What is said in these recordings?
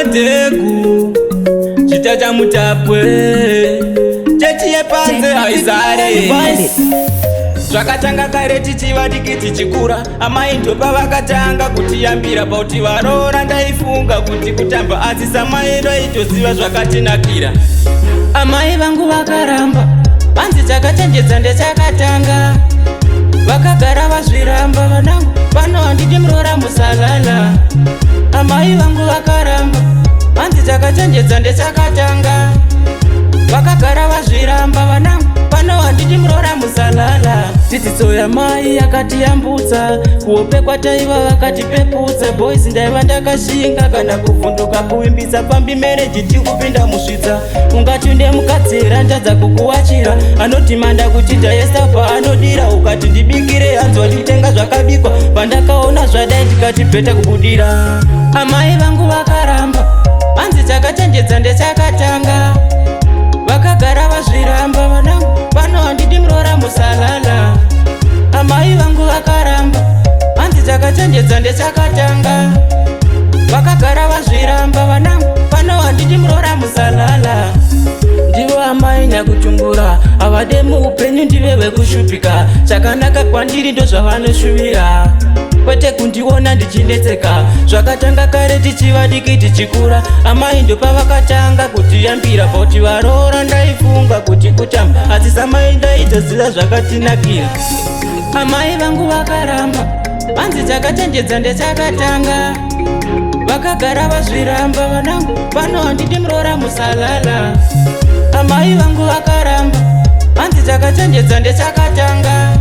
madegu chita cha mutapwe chechi yepanze haizare zvakatanga kare tichiva diki tichikura amai ndo pavakatanga kutiyambira pauti varoora ndaifunga kuti kutamba asi samai ndoitoziva zvakatinakira amai vangu vakaramba vanzi chakachenjedza ndechakatanga vakagara vazviramba vanangu pano handidi muroora musalala amai vangu vakaramba vanzi chakachenjedza ndechakatanga vakagara vazviramba vanangu pano handidi muroora musalala dzidziso yamai yakatiyambutsa kuhope kwataiva vakatipeputsa boys ndaiva ndakashinga kana kuvhunduka kuimbisa pambi mereji tikupinda musvitsa ungati ndemukadzera ndadza kukuwachira anotimanda kuti ndaesa paanodira ukati ndibikire hanzwa nditenga zvakabikwa pandakaona zvadai ndikati bheta kubudira amai vangu vakaramba vanzi chakachenjedza ndechakatanga vakagara vazviramba vanangu pano handidi muroora musalala amai vangu vakaramba vanzi chakachenjedza ndechakatanga vakagara vazviramba vanangu pano handidi muroora musalala ndivo amai nyakutumbura havade muupenyu ndive vekushupika chakanaka kwandiri ndo zvavanoshuvira kwete kundiona ndichindetseka zvakatanga kare tichiva diki tichikura amai ndo pavakatanga kutiyambira pauti varoora ndaifunga kuti kutamba asi samai ndaitoziva zvakatinakira amai vangu vakaramba vanzi chakachenjedza ndechakatanga vakagara vazviramba vanangu pano handidi muroora musalala amai vangu vakaramba vanzi chakachenjedza ndechakatanga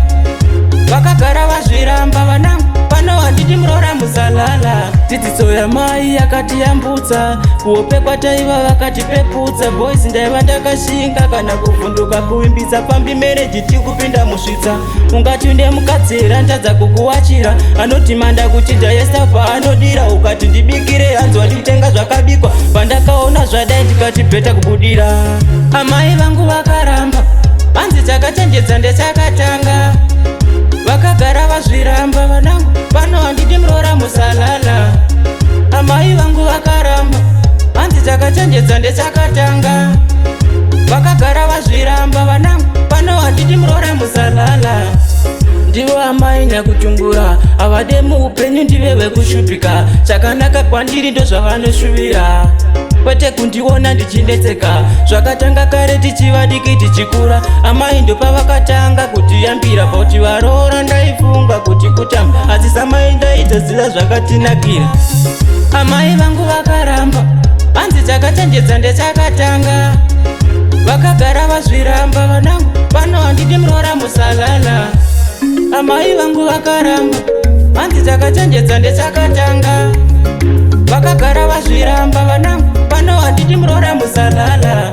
vakagara vazviramba vanangu pano handidi muroora musalala dzidziso yamai yakatiyambutsa kuhope kwataiva vakatipeputsa boys ndaiva ndakashinga kana kuvhunduka kuimbisa pambi mereji tikupinda musvitsa ungati ndemukadzera ndadza kukuwachira anotimanda kuti ndaesa paanodira ukati ndibikire hanzwa nditenga zvakabikwa pandakaona zvadai ndikati bheta kubudira amai vangu vakaramba vanzi chakachenjedza ndechakatanga vakagara vazviramba vanangu pano handidi muroora musalala amai vangu vakaramba vanzi chakachenjedza ndechakatanga vakagara vazviramba vanangu pano handidi muroora musalala ndivo amai nyakutumbura havade muupenyu ndive vekushupika chakanaka kwandiri ndo zvavanoshuvira kwete kundiona ndichindetseka zvakatanga kare tichiva diki tichikura amai ndo pavakatanga kutiyambira pauti varoora ndaifunga kuti kutamba asi samai ndaitoziva zvakatinakira amai vangu vakaramba vanzi chakachenjedza ndechakatanga vakagara vazviramba vanangu pano handidi muroora musalala amai vangu vakaramba vanzi chakachenjedza ndechakatanga vakagara vazviramba vanangu pano handidi muroora musalala